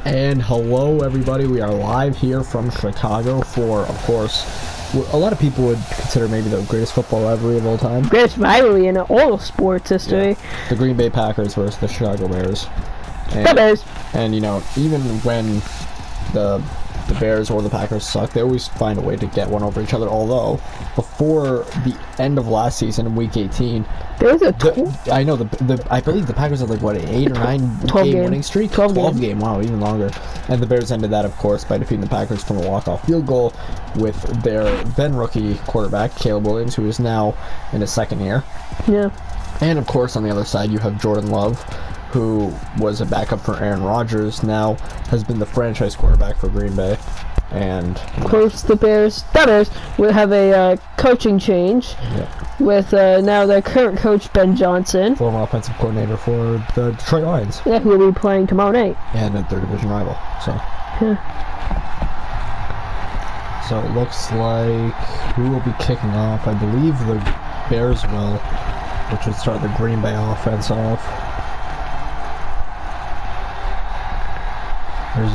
And hello everybody, we are live here from Chicago for, of course, a lot of people would consider maybe the greatest football rivalry of all time. Greatest rivalry in all of sports history. Yeah. The Green Bay Packers versus the Chicago Bears. And, the Bears. And, you know, even when the Bears or the Packers suck, they always find a way to get one over each other. Although, before the end of last season in Week 18, there was I believe the Packers had like what, an 8 or 9 game winning streak? 12 game, wow, even longer. And the Bears ended that, of course, by defeating the Packers from a walk-off field goal with their then rookie quarterback, Caleb Williams, who is now in his second year. Yeah. And of course, on the other side, you have Jordan Love, who was a backup for Aaron Rodgers, now has been the franchise quarterback for Green Bay. And of course, the Bears will have a coaching change with now their current coach, Ben Johnson, former offensive coordinator for the Detroit Lions. Yeah, who will be playing tomorrow night. And a third division rival. So. Yeah. So it looks like who will be kicking off? I believe the Bears will, which would start the Green Bay offense off. There's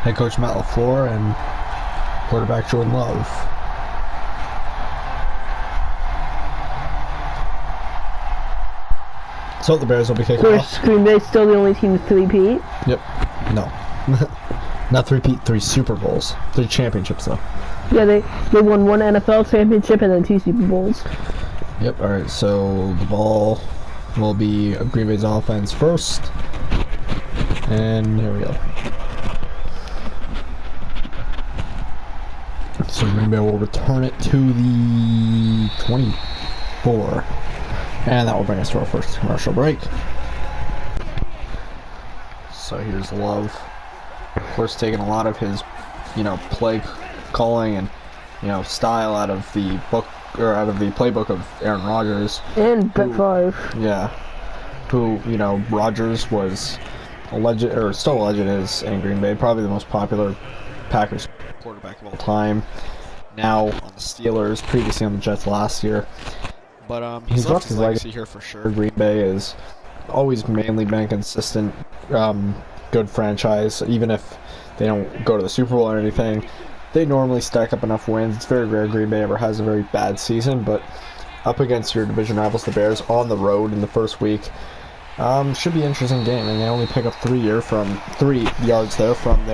head coach Matt LaFleur and quarterback Jordan Love. So the Bears will be kicking off. Green Bay's still the only team to three-peat. Yep. No. Not three-peat, 3 Super Bowls. 3 championships, though. Yeah, they won 1 NFL championship and then 2 Super Bowls. Yep, alright, so the ball will be Green Bay's offense first. And here we go. So Green Bay will return it to the 24. And that will bring us to our first commercial break. So here's Love. Of course, taking a lot of his, play calling and, style out of the book, or out of the playbook of Aaron Rodgers. And Brett Favre. Yeah. Who, Rodgers was a legend, or still a legend is in Green Bay, probably the most popular Packers quarterback of all time. Now on the Steelers, previously on the Jets last year. But he's left his legacy here for sure. Green Bay has always mainly been consistent, good franchise. Even if they don't go to the Super Bowl or anything, they normally stack up enough wins. It's very rare Green Bay ever has a very bad season, but up against your division rivals, the Bears, on the road in the first week, should be an interesting game. And they only pick up 3 yards there from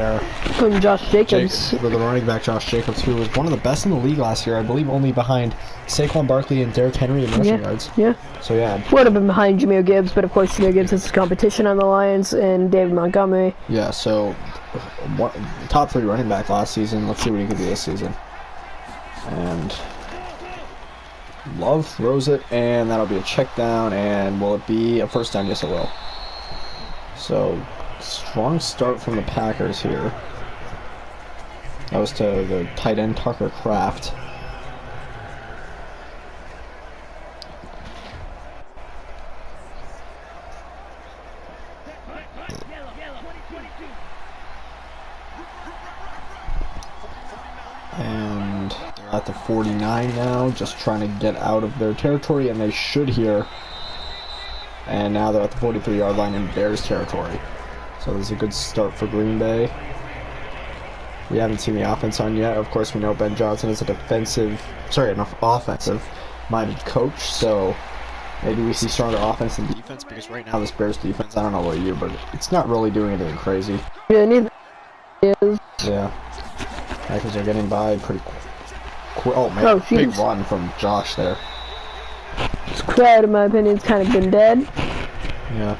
Josh Jacobs. With the running back Josh Jacobs, who was one of the best in the league last year, I believe, only behind Saquon Barkley and Derrick Henry in rushing yards. Yeah. So yeah. Would have been behind Jahmyr Gibbs, but of course Jahmyr Gibbs has competition on the Lions and David Montgomery. Yeah. So top 3 running back last season. Let's see what he can do this season. And Love throws it, and that'll be a check down, and will it be a first down? Yes, it will. So, strong start from the Packers here. That was to the tight end Tucker Kraft. And they're at the 49 now, just trying to get out of their territory, and they should here. And now they're at the 43-yard line in Bears territory. So this is a good start for Green Bay. We haven't seen the offense on yet. Of course, we know Ben Johnson is an offensive-minded coach, so maybe we see stronger offense than defense, because right now this Bears defense, I don't know about you, but it's not really doing anything crazy. Yeah, neither is. Yeah. Packers are getting by pretty quick. Oh man, big run from Josh there. This crowd, in my opinion, has kind of been dead. Yeah.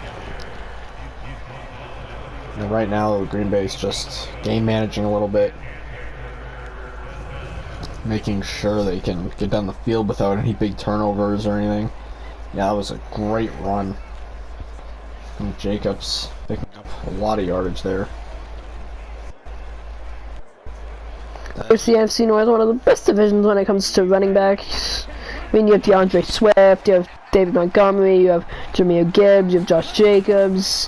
And right now, Green Bay's just game managing a little bit, making sure they can get down the field without any big turnovers or anything. Yeah, that was a great run from Jacobs, picking up a lot of yardage there. The NFC North, one of the best divisions when it comes to running backs. I mean, you have DeAndre Swift, you have David Montgomery, you have Jahmyr Gibbs, you have Josh Jacobs.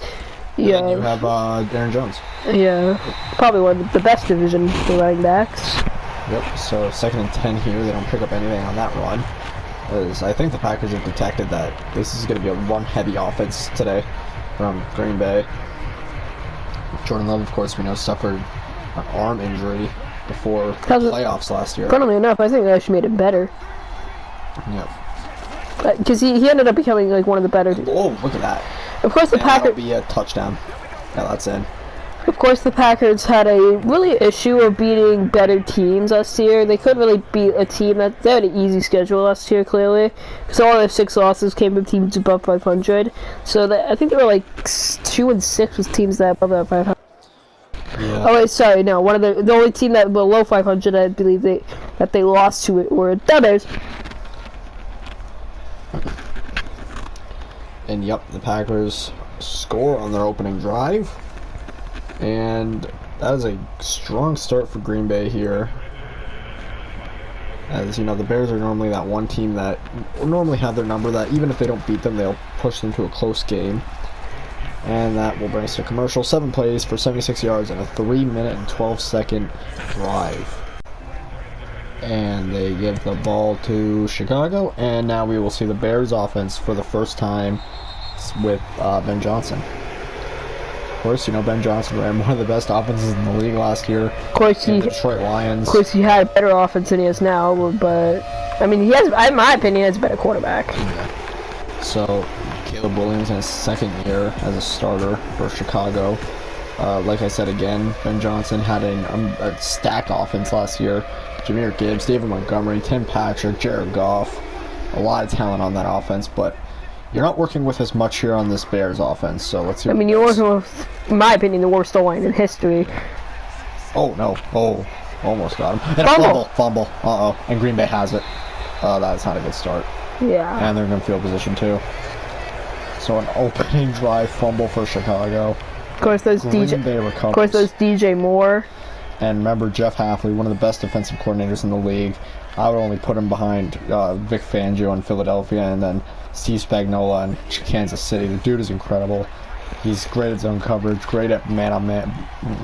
You have Aaron Jones. Yeah, probably one of the best division for running backs. Yep, so 2nd and 10 here. They don't pick up anything on that run. As I think the Packers have detected that this is going to be a run-heavy offense today from Green Bay. Jordan Love, of course, we know suffered an arm injury before the playoffs last year. Funnily enough, I think they actually made it better. Yep. Because he ended up becoming like one of the better. Oh, look at that! Of course, the Packers. That'll be a touchdown. Yeah, that's in. Of course, the Packers had a really issue of beating better teams last year. They couldn't really beat a team that they had an easy schedule last year, clearly, because all their 6 losses came from teams above 500. So I think they were like 2-6 with teams that above that 500. Yeah. Oh wait, sorry, no. One of the only team that below 500, I believe that they lost to it were the others. And yep, the Packers score on their opening drive. And that is a strong start for Green Bay here. As you know, the Bears are normally that one team that normally have their number, that even if they don't beat them, they'll push them to a close game. And that will bring us to commercial. 7 plays for 76 yards and a 3-minute and 12-second drive. And they give the ball to Chicago. And now we will see the Bears offense for the first time with Ben Johnson. Of course, you know, Ben Johnson ran one of the best offenses in the league last year. Of course, the Detroit Lions. Of course, he had a better offense than he has now, but I mean, he has, in my opinion, he has a better quarterback. Yeah. So, Caleb Williams in his second year as a starter for Chicago. Like I said again, Ben Johnson had a stacked offense last year. Jahmyr Gibbs, David Montgomery, Tim Patrick, Jared Goff. A lot of talent on that offense, but you're not working with as much here on this Bears offense, so let's see. I mean, you're working with, in my opinion, the worst O-line in history. Oh, no. Oh, almost got him. And fumble. Uh-oh. And Green Bay has it. That's not a good start. Yeah. And they're in field position, too. So an opening drive fumble for Chicago. Of course, those DJ Moore. And remember, Jeff Hafley, one of the best defensive coordinators in the league. I would only put him behind Vic Fangio in Philadelphia, and then Steve Spagnuolo in Kansas City. The dude is incredible. He's great at zone coverage, great at man-on-man.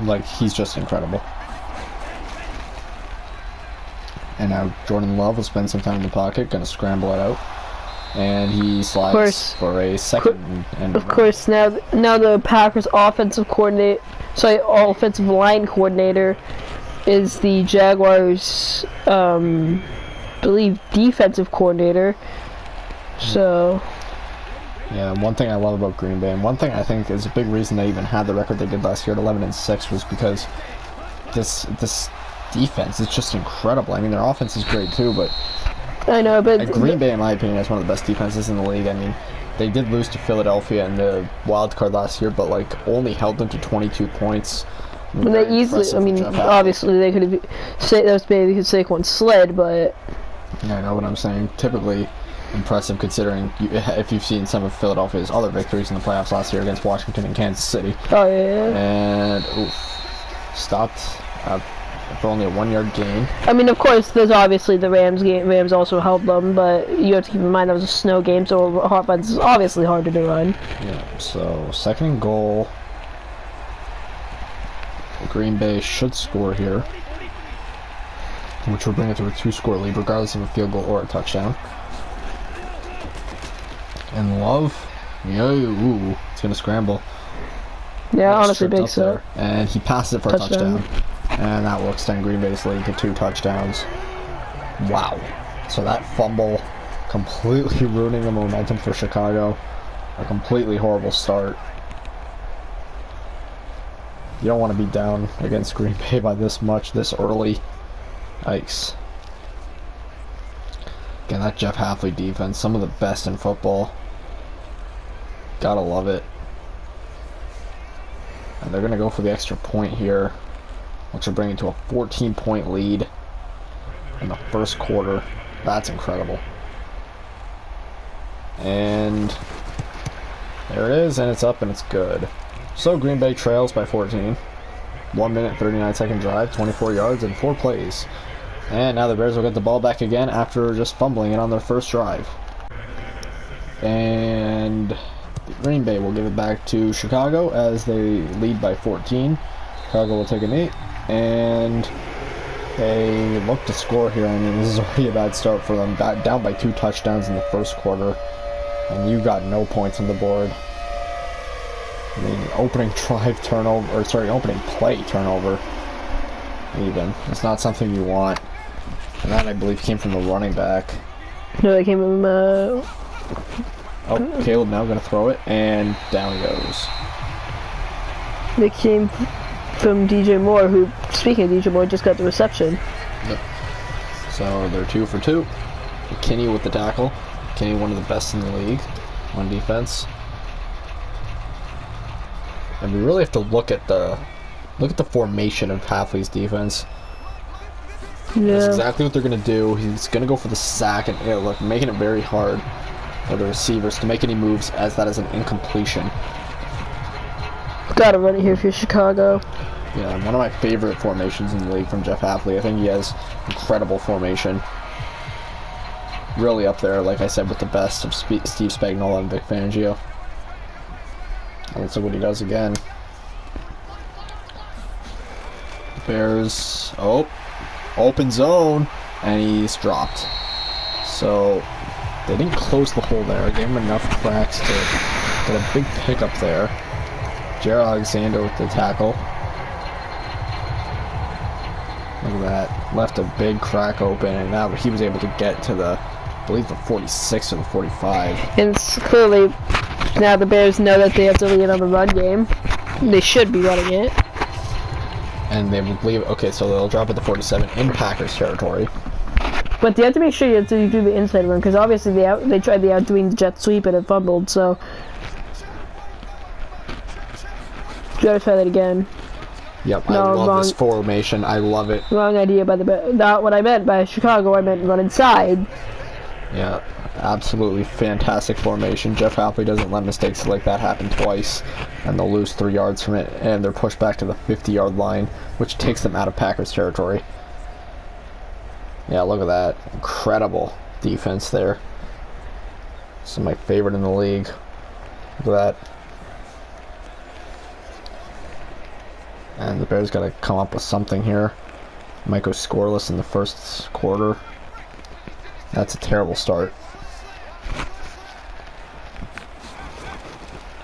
Like, he's just incredible. And now Jordan Love will spend some time in the pocket, going to scramble it out. And he slides for a second. Of course, now the Packers offensive line coordinator is the Jaguars, believe, defensive coordinator. So. Yeah, one thing I love about Green Bay, and one thing I think is a big reason they even had the record they did last year at 11-6, was because this defense is just incredible. I mean, their offense is great too, but I know, but Green Bay, in my opinion, is one of the best defenses in the league. I mean, they did lose to Philadelphia in the wild card last year, but like only held them to 22 points. They easily, I mean, obviously they could have that was maybe Saquon sled, but yeah, I know what I'm saying. Typically impressive considering if you've seen some of Philadelphia's other victories in the playoffs last year against Washington and Kansas City. Oh yeah. And stopped for only a 1-yard gain. I mean, of course, there's obviously the Rams game. Rams also helped them, but you have to keep in mind that was a snow game, so offense is obviously harder to run. Yeah. So 2nd and goal. Green Bay should score here, which will bring it to a 2-score lead, regardless of a field goal or a touchdown. And Love, it's gonna scramble. Yeah, honestly, big set. And he passes it for a touchdown. And that will extend Green Bay's lead to 2 touchdowns. Wow. So that fumble completely ruining the momentum for Chicago. A completely horrible start. You don't want to be down against Green Bay by this much, this early. Yikes. Again, that Jeff Hafley defense, some of the best in football. Gotta love it. And they're going to go for the extra point here, which will bring it to a 14-point lead in the first quarter. That's incredible. And there it is, and it's up and it's good. So Green Bay trails by 14. 1-minute, 39-second drive, 24 yards, and 4 plays. And now the Bears will get the ball back again after just fumbling it on their first drive. And Green Bay will give it back to Chicago as they lead by 14. Chicago will take a knee, and they look to score here. I mean, this is already a bad start for them. Got down by 2 touchdowns in the first quarter, and you got no points on the board. I mean, opening drive turnover, or sorry, opening play turnover, even. It's not something you want. And that, I believe, came from the running back. No, that came from, Oh, Caleb now going to throw it, and down he goes. They came from DJ Moore, who, speaking of DJ Moore, just got the reception. Yep. So they're 2 for 2. McKinney with the tackle. McKinney, one of the best in the league on defense. And we really have to look at the formation of Hafley's defense. Yeah. That's exactly what they're going to do. He's going to go for the sack and look, making it very hard for the receivers to make any moves, as that is an incompletion. Gotta run it here for Chicago. Yeah, one of my favorite formations in the league from Jeff Hafley. I think he has incredible formation. Really up there, like I said, with the best of Steve Spagnuolo and Vic Fangio. And let's see what he does again. Bears, open zone, and he's dropped. So they didn't close the hole there. Gave him enough cracks to get a big pickup there. Jared Alexander with the tackle. Look at that. Left a big crack open, and now he was able to get to the, I believe, the 46 or the 45. And clearly, now the Bears know that they have to lean on the run game. They should be running it. And they would leave. Okay, so they'll drop at the 47 in Packers territory. But they have to make sure you have to do the inside run, because obviously they tried the doing the jet sweep and it fumbled, so you gotta try that again. Yep, No, I love wrong. this formation. I love it. Wrong idea by the Bears. Not what I meant by Chicago. I meant run inside. Yeah, absolutely fantastic formation. Jeff Hafley doesn't let mistakes like that happen twice, and they'll lose 3 yards from it, and they're pushed back to the 50-yard line, which takes them out of Packers territory. Yeah, look at that. Incredible defense there. This is my favorite in the league. Look at that. And the Bears got to come up with something here. Might go scoreless in the first quarter. That's a terrible start.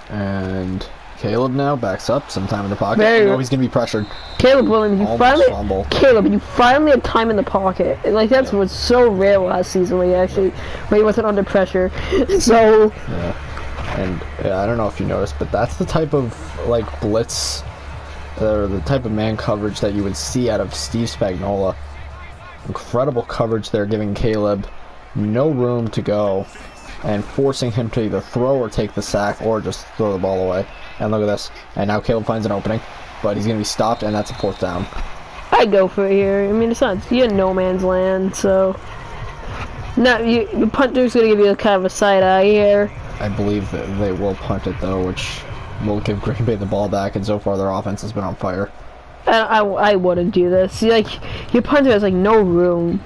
And Caleb now backs up, sometime in the pocket. Very You know he's going to be pressured. Caleb Williams, you Almost finally fumble. Caleb, you finally had time in the pocket. Like that's what's so rare last season when he wasn't under pressure. So Yeah. And yeah, I don't know if you noticed, but that's the type of like blitz or the type of man coverage that you would see out of Steve Spagnuolo. Incredible coverage there, giving Caleb no room to go and forcing him to either throw or take the sack or just throw the ball away. And look at this. And now Caleb finds an opening, but he's going to be stopped, and that's a 4th down. I'd go for it here. I mean, it's not, you're in no man's land, so the punter's gonna give you kind of a side eye here. I believe that they will punt it, though, which will give Green Bay the ball back, and so far their offense has been on fire. And I wouldn't do this. Like, your punter has like no room.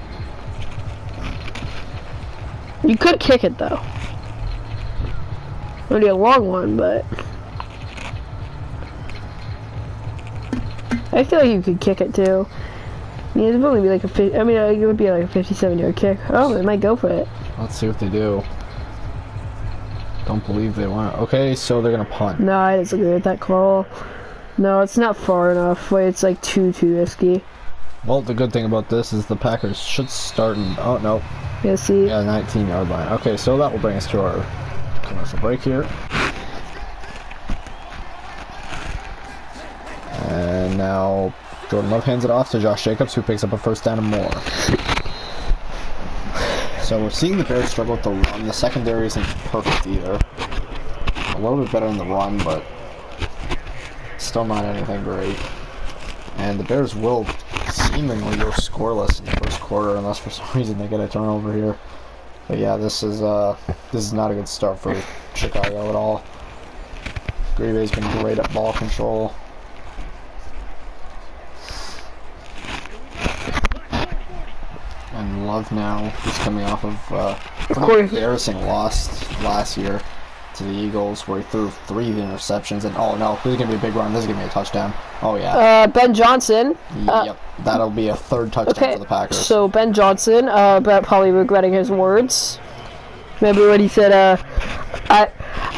You could kick it though. It'd be a long one, but I feel like you could kick it too. I mean, it'd probably be like it would be like a 57-yard kick. Oh, they might go for it. Let's see what they do. Don't believe they want it. Okay, so they're gonna punt. No, I disagree with that call. No, it's not far enough. Wait, it's like too risky. Well, the good thing about this is the Packers should start in, oh no, Yeah, see. yeah, 19-yard line. Okay, so that will bring us to our commercial break here. And now Jordan Love hands it off to Josh Jacobs, who picks up a 1st down and more. So we're seeing the Bears struggle with the run. The secondary isn't perfect either. A little bit better in the run, but still not anything great. And the Bears will seemingly go scoreless in the first quarter, unless for some reason they get a turnover here. But yeah, this is not a good start for Chicago at all. Green Bay's been great at ball control. And Love now is coming off of pretty embarrassing loss last year to the Eagles, where he threw 3 interceptions, and oh no, this is gonna be a big run. This is gonna be a touchdown. Oh yeah. Ben Johnson. Yep, that'll be a 3rd touchdown for the Packers. So Ben Johnson, probably regretting his words. Remember when he said,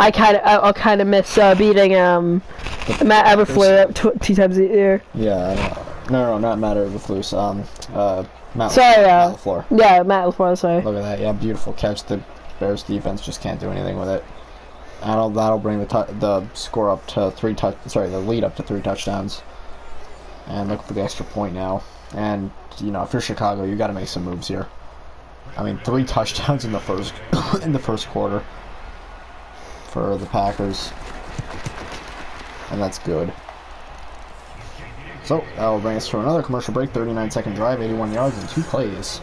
I kind of miss beating Matt Everfleur up 2 times a year. Yeah, I don't know. No, not Matt Everflus. Matt LaFleur. Yeah, Matt LaFleur. Sorry. Look at that. Yeah, beautiful catch. The Bears defense just can't do anything with it. That'll bring the score up to the lead up to 3 touchdowns. And look for the extra point now. And you know, if you're Chicago, you got to make some moves here. I mean, 3 touchdowns in the first quarter for the Packers, and that's good. So that will bring us to another commercial break. 39-second drive, 81 yards in 2 plays.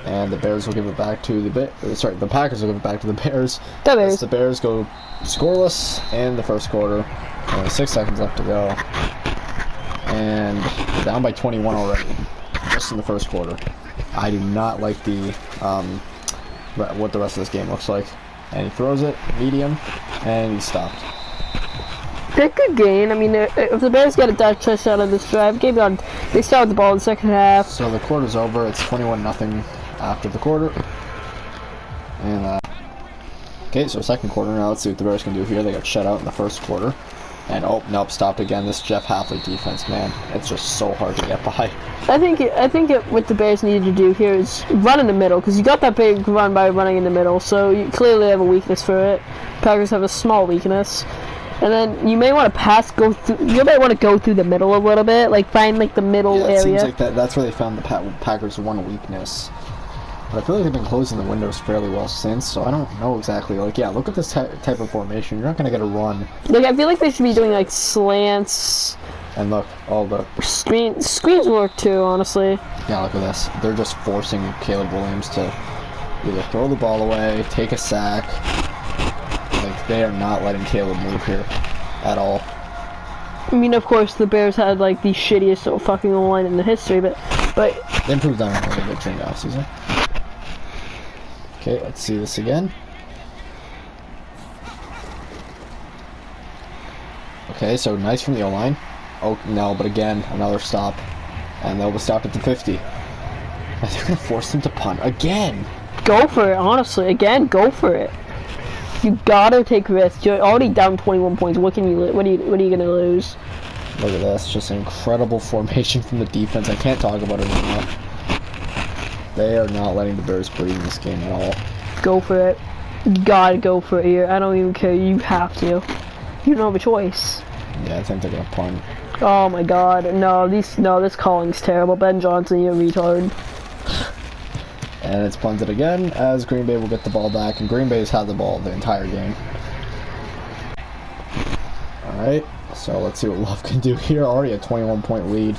And the Bears will give it back to the Packers will give it back to the Bears. As the Bears go scoreless in the first quarter. Only 6 seconds left to go. And they're down by 21 already, just in the first quarter. I do not like what the rest of this game looks like. And he throws it, medium, and he's stopped. They're good gain. I mean, if the Bears get a touchdown on this drive, they start the ball in the second half. So the quarter's over. It's 21-0 after the quarter. And okay, so second quarter now. Let's see what the Bears can do here. They got shut out in the first quarter. And oh nope, stopped again. This Jeff Hafley defense, man, it's just so hard to get by. I think what the Bears needed to do here is run in the middle, because you got that big run by running in the middle, so you clearly have a weakness for it. Packers have a small weakness, and then you may want to you may want to go through the middle a little bit, like find like the middle area. It seems like that's where they found the Packers' one weakness. But I feel like they've been closing the windows fairly well since, so I don't know exactly. Like, yeah, look at this type of formation. You're not going to get a run. Like, I feel like they should be doing, like, slants. And look, all the... Screens work, too, honestly. Yeah, look at this. They're just forcing Caleb Williams to either throw the ball away, take a sack. Like, they are not letting Caleb move here at all. I mean, of course, the Bears had, like, the shittiest fucking line in the history, but... They improved on it a little bit during the offseason. Okay, let's see this again. Okay, so nice from the O-line. Oh, no, but again, another stop. And they'll be stopped at the 50. And they're going to force them to punt again. Go for it, honestly. Again, go for it. You gotta take risks. You're already down 21 points. What are you going to lose? Look at this. Just an incredible formation from the defense. I can't talk about it enough. They are not letting the Bears breathe in this game at all. Go for it. You gotta go for it here. I don't even care. You have to. You don't have a choice. Yeah, I think they're gonna punt. Oh my god. No, this calling's terrible. Ben Johnson, you're a retard. And it's punted again, as Green Bay will get the ball back, and Green Bay's had the ball the entire game. Alright, so let's see what Love can do here. Already a 21-point lead.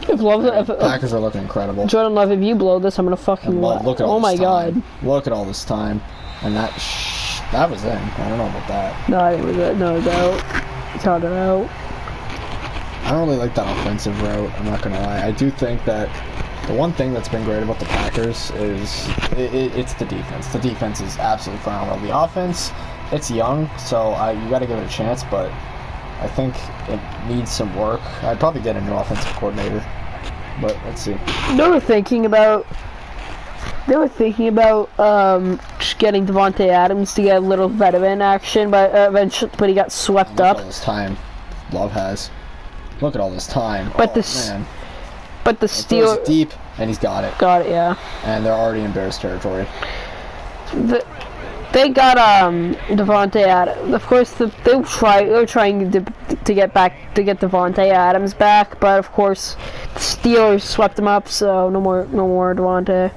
Packers are looking incredible. Jordan Love, if you blow this, I'm gonna fucking look at all oh my this time. god. Look at all this time. And that was in. I don't know about that. No, it was it. No, it was out. Count it out. I don't really like that offensive route, I'm not gonna lie. I do think that the one thing that's been great about the Packers is it's the defense. The defense is absolutely phenomenal. The offense, it's young, so you gotta give it a chance, but I think it needs some work. I'd probably get a new offensive coordinator, but let's see. They were thinking about just getting Davante Adams to get a little veteran action, but he got swept up. Look at all this time Love has. Look at all this time. But the Steelers deep, and he's got it. Got it, yeah. And they're already in Bears territory. They got Davante Adams. Of course, they were trying to get Davante Adams back, but of course, the Steelers swept him up. So no more Davante.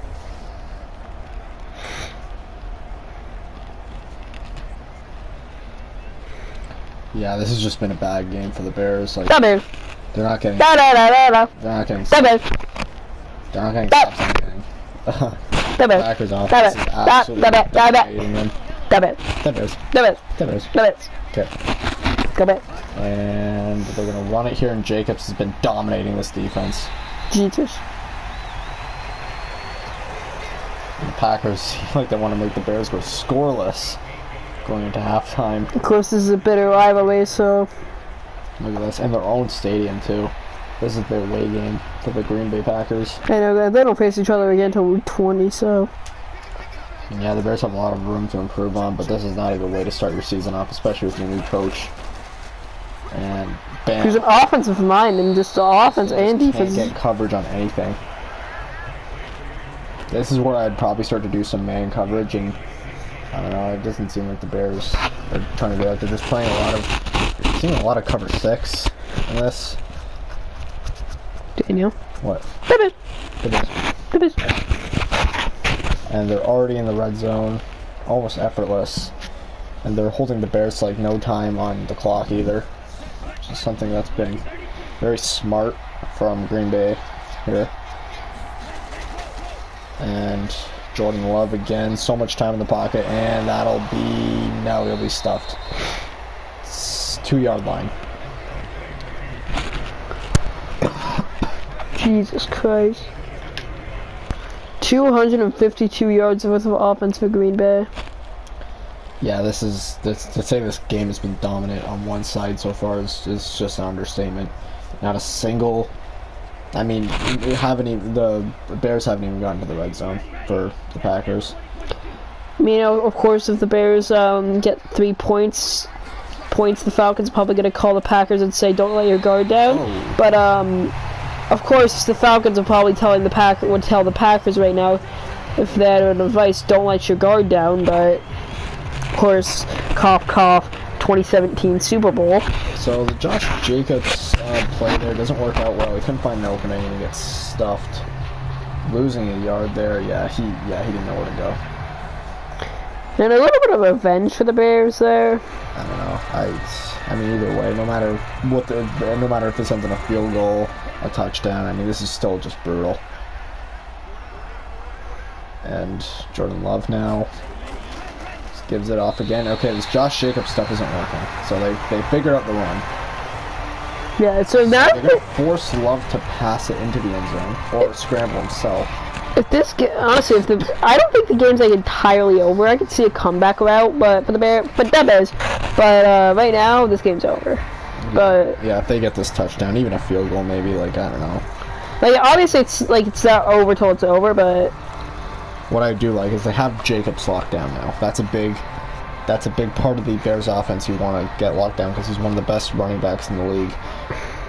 Yeah, this has just been a bad game for the Bears. Like, They're not getting. They're not getting stops on anything. The Packers offense is absolutely dominating them. The Bears. Okay. And they're gonna run it here, and Jacobs has been dominating this defense. Jesus. And the Packers seem like they want to make the Bears go scoreless going into halftime. Of course, this is a bitter rivalry, so. Look at this, and their own stadium too. This is their away game for the Green Bay Packers. I know that they don't face each other again until week 20, so. And yeah, the Bears have a lot of room to improve on, but this is not a good way to start your season off, especially with your new coach. And bam. He's an offensive mind, and just the offense and defense. Can't get coverage on anything. This is where I'd probably start to do some man coverage, and I don't know, it doesn't seem like the Bears are trying to do that. They're just playing seeing a lot of cover 6 in this. Daniel. What? It is. And they're already in the red zone, almost effortless. And they're holding the Bears to like no time on the clock either. Which is something that's been very smart from Green Bay here. And Jordan Love again, so much time in the pocket, and he'll be stuffed. It's 2-yard line. Jesus Christ. 252 yards worth of offense for Green Bay. Yeah, to say this game has been dominant on one side so far is just an understatement. Not a single. I mean, the Bears haven't even gotten to the red zone for the Packers. You know, of course, if the Bears get 3 points, the Falcons are probably going to call the Packers and say, "Don't let your guard down." Oh. But of course, the Falcons are probably would tell the Packers right now, if they had an advice, "Don't let your guard down." But of course, cough cough, 2017 Super Bowl. So the Josh Jacobs play there doesn't work out well. He couldn't find an opening and he gets stuffed. Losing a yard there, he didn't know where to go. And a little bit of revenge for the Bears there. I don't know. I mean, either way, no matter if it's something a field goal, a touchdown, I mean, this is still just brutal. And Jordan Love now just gives it off again. Okay, this Josh Jacobs stuff isn't working, so they figured out the run. Yeah, so now They're gonna force Love to pass it into the end zone or scramble himself. honestly, I don't think the game's like entirely over. I could see a comeback route, but for the Bears, right now this game's over. But yeah, if they get this touchdown, even a field goal, maybe, like, I don't know. Like, obviously it's not over till it's over, but what I do like is they have Jacobs locked down now. That's a big part of the Bears offense you want to get locked down because he's one of the best running backs in the league.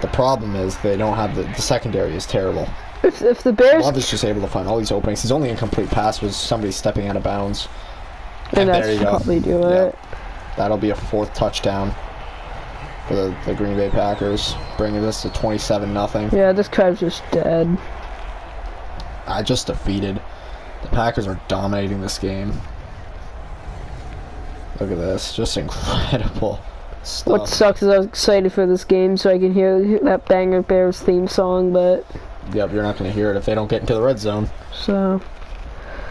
The problem is they don't have the secondary is terrible. If the Bears... Love is just able to find all these openings. His only incomplete pass was somebody stepping out of bounds. And there you go. Probably do it. Yep. That'll be a 4th touchdown for the Green Bay Packers, bringing this to 27-0. Yeah, this crowd's just dead. I just defeated. The Packers are dominating this game. Look at this. Just incredible stuff. What sucks is I was excited for this game so I can hear that banger Bears theme song, but... Yep, you're not going to hear it if they don't get into the red zone. So...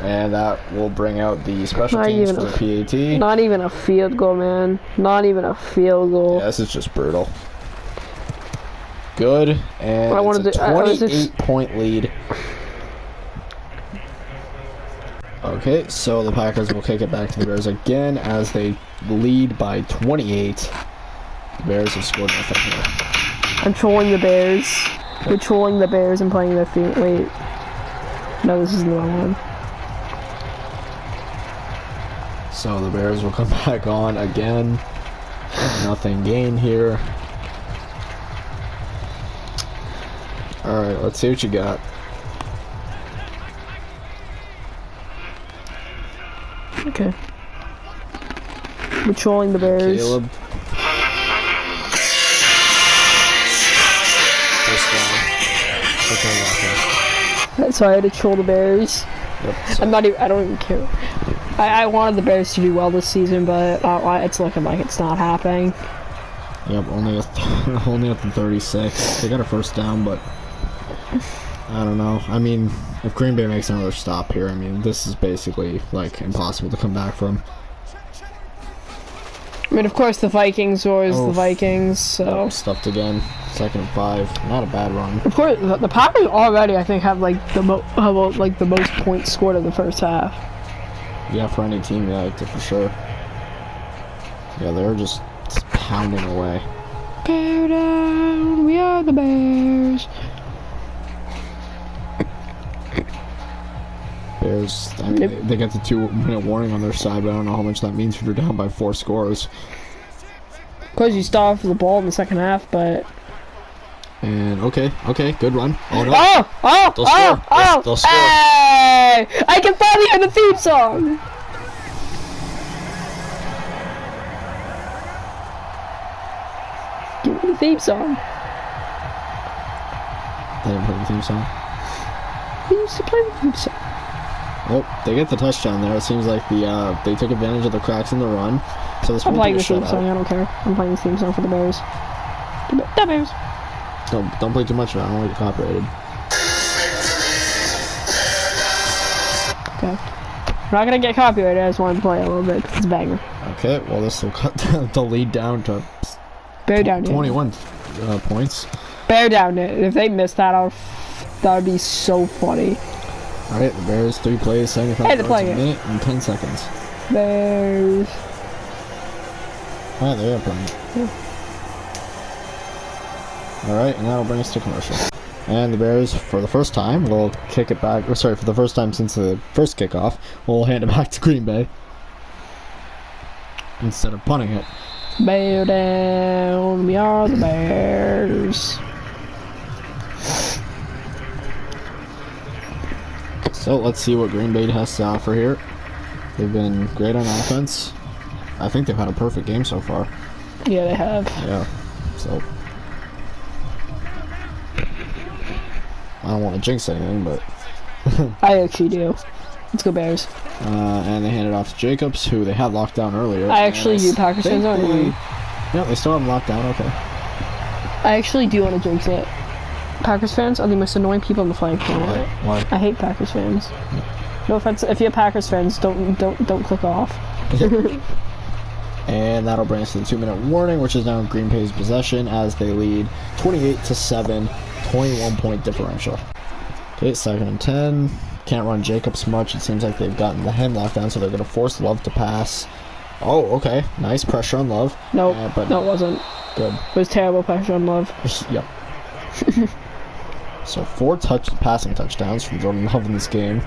And that will bring out the special teams for the PAT. Not even a field goal, man. Not even a field goal. Yeah, this is just brutal. Good, and it's a 28-point lead. Okay, so the Packers will kick it back to the Bears again as they lead by 28. The Bears have scored nothing here. I'm trolling the Bears. We're trolling the Bears and playing their feet. Wait. No, this is the wrong one. So the Bears will come back on again. Nothing gained here. Alright, let's see what you got. Okay. We're trolling the Bears. Caleb. Sorry, I had to troll the Bears. Yep, I don't even care. I wanted the Bears to do well this season, but it's looking like it's not happening. Yep, only at the 36. They got a first down, but I don't know. I mean, if Green Bay makes another stop here, I mean, this is basically, like, impossible to come back from. I mean, of course, the Vikings were the Vikings, so... Stuffed again. 2nd and 5. Not a bad run. Of course, the Packers already, I think, have, like, the most points scored in the first half. Yeah, for any team, yeah, for sure. Yeah, they're just pounding away. Bear down, we are the Bears. Bears, I mean, they get the 2-minute warning on their side, but I don't know how much that means if you're down by 4 scores. Because you start off with the ball in the second half, but... And, okay, good run. Oh, no. They'll score. Hey! I can finally hear the theme song! Give me the theme song. They didn't play the theme song. We used to play the theme song. Oh, they get the touchdown there. It seems like they took advantage of the cracks in the run. So this I'm won't be playing a the theme shutout. song, I don't care. I'm playing the theme song for the Bears. The Bears. Don't play too much of it. I don't want to get copyrighted. Okay. We're not gonna get copyrighted, I just wanted to play a little bit because it's a banger. Okay, well this will cut the lead down to Bear down 21 points. Bear down it. If they miss that, that would be so funny. Alright, the Bears, 3 plays, 75 Hey, they're yards, playing a it. minute and 10 seconds. Bears. Alright, they are playing it. Yeah. Alright, and that'll bring us to commercial. And the Bears, for the first time, will kick it back. For the first time since the first kickoff, will hand it back to Green Bay instead of punting it. Bear down, we are the Bears. So let's see what Green Bay has to offer here. They've been great on offense. I think they've had a perfect game so far. Yeah, they have. Yeah. So I don't want to jinx anything, but I actually do. Let's go Bears. and they hand it off to Jacobs, who they had locked down earlier. I actually do Packers fans aren't we? Yeah, they still have him locked down. Okay. I actually do want to jinx it. Packers fans are the most annoying people on the flag planet. Why? I hate Packers fans. No offense, if you're Packers fans, don't click off. And that'll bring us to the 2-minute warning, which is now in Green Bay's possession as they lead 28-7, 21-point differential. Okay, 2nd and 10. Can't run Jacobs much. It seems like they've gotten the hand locked down, so they're going to force Love to pass. Oh, okay. Nice pressure on Love. Nope, but no, it wasn't. Good. It was terrible pressure on Love. Yep. So 4 passing touchdowns from Jordan Love in this game.